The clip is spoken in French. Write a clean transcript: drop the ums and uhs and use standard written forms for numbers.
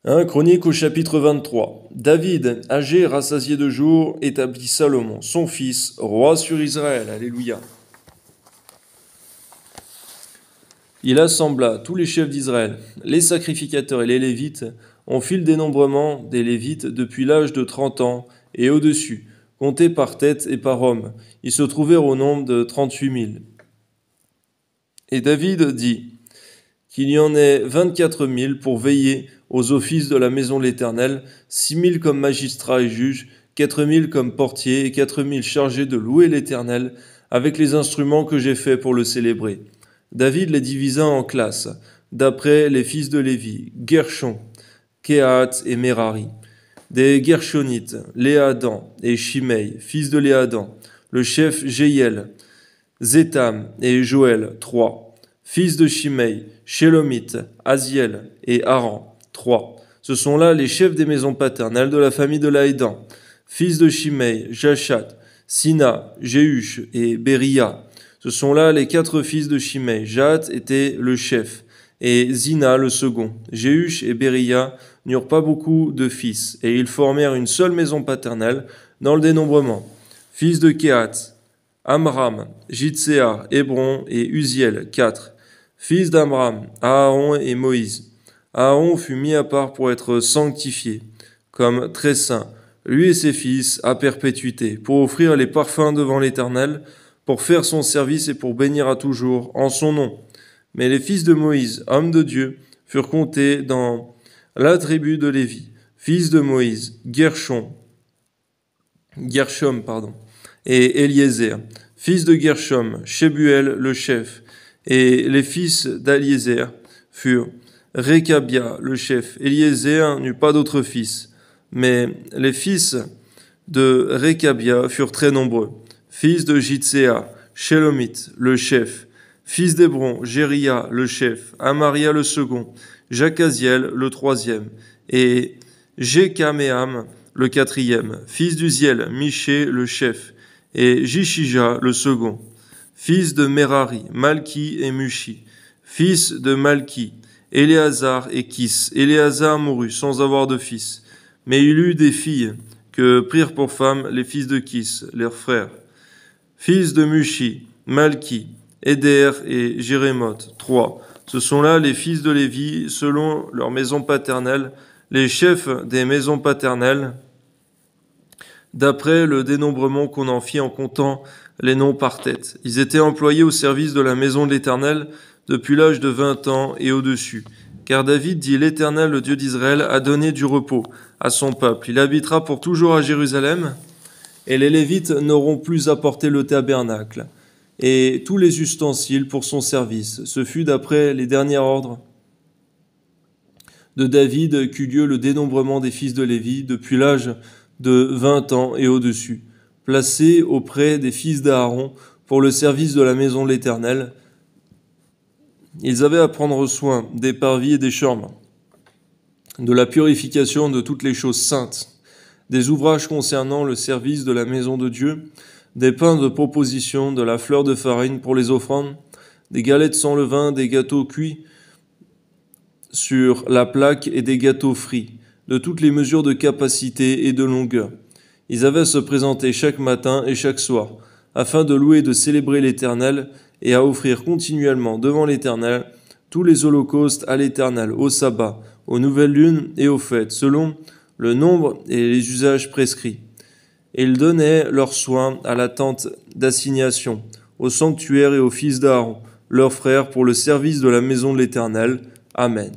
1 Chronique au chapitre 23. David, âgé et rassasié de jours, établit Salomon, son fils, roi sur Israël. Alléluia. Il assembla tous les chefs d'Israël, les sacrificateurs et les Lévites. On fit le dénombrement des Lévites depuis l'âge de 30 ans et au-dessus, comptés par tête et par homme. Ils se trouvèrent au nombre de 38 000. Et David dit qu'il y en ait 24 000 pour veiller aux offices de la maison de l'Éternel, 6 000 comme magistrats et juges, 4 000 comme portiers et 4 000 chargés de louer l'Éternel avec les instruments que j'ai faits pour le célébrer. David les divisa en classes, d'après les fils de Lévi, Gershon, Kehat et Merari. Des Gershonites, Léadan et Shimei, fils de Léadan, le chef Jéiel, Zétam et Joël, 3. Fils de Shimei, Shélomite, Aziel et Haran, 3. Ce sont là les chefs des maisons paternelles de la famille de Laïdan. Fils de Shimei, Jachat, Sina, Jéhush et Béria. Ce sont là les 4 fils de Shimei. Jat était le chef et Zina le second. Jéhush et Béria n'eurent pas beaucoup de fils et ils formèrent une seule maison paternelle dans le dénombrement. Fils de Kehat, Amram, Jitsea, Hébron et Uziel, 4. Fils d'Amram, Aaron et Moïse. Aaron fut mis à part pour être sanctifié, comme très saint, lui et ses fils, à perpétuité, pour offrir les parfums devant l'Éternel, pour faire son service et pour bénir à toujours en son nom. Mais les fils de Moïse, hommes de Dieu, furent comptés dans la tribu de Lévi. Fils de Moïse, Gershom, et Eliezer. Fils de Gershom, Shebuel le chef. Et les fils d'Eliezer furent Récabia le chef. Eliezer n'eut pas d'autres fils, mais les fils de Récabia furent très nombreux. Fils de Jitsea, Shélomite le chef. Fils d'Hébron, Jéria le chef. Amaria le second. Jacaziel le troisième. Et Jékaméam le 4e. Fils d'Uziel, Miché le chef. Et Jishija le second. Fils de Merari, Malki et Mushi. Fils de Malki, Éléazar et Kis. Éléazar mourut sans avoir de fils. Mais il eut des filles que prirent pour femmes les fils de Kis, leurs frères. Fils de Mushi, Malki, Éder et Jérémoth, 3. Ce sont là les fils de Lévi selon leur maison paternelle, les chefs des maisons paternelles, d'après le dénombrement qu'on en fit en comptant les noms par tête. Ils étaient employés au service de la maison de l'Éternel depuis l'âge de 20 ans et au-dessus. Car David dit, l'Éternel, le Dieu d'Israël, a donné du repos à son peuple. Il habitera pour toujours à Jérusalem, et les Lévites n'auront plus à porter le tabernacle et tous les ustensiles pour son service. Ce fut d'après les derniers ordres de David qu'eut lieu le dénombrement des fils de Lévi depuis l'âge de 20 ans et au-dessus, placés auprès des fils d'Aaron pour le service de la maison de l'Éternel. Ils avaient à prendre soin des parvis et des chambres, de la purification de toutes les choses saintes, des ouvrages concernant le service de la maison de Dieu, des pains de proposition, de la fleur de farine pour les offrandes, des galettes sans levain, des gâteaux cuits sur la plaque et des gâteaux frits, de toutes les mesures de capacité et de longueur. Ils avaient à se présenter chaque matin et chaque soir, afin de louer et de célébrer l'Éternel et à offrir continuellement devant l'Éternel tous les holocaustes à l'Éternel, au sabbat, aux nouvelles lunes et aux fêtes, selon le nombre et les usages prescrits. Et ils donnaient leurs soins à la tente d'assignation, au sanctuaire et aux fils d'Aaron, leurs frères, pour le service de la maison de l'Éternel. Amen.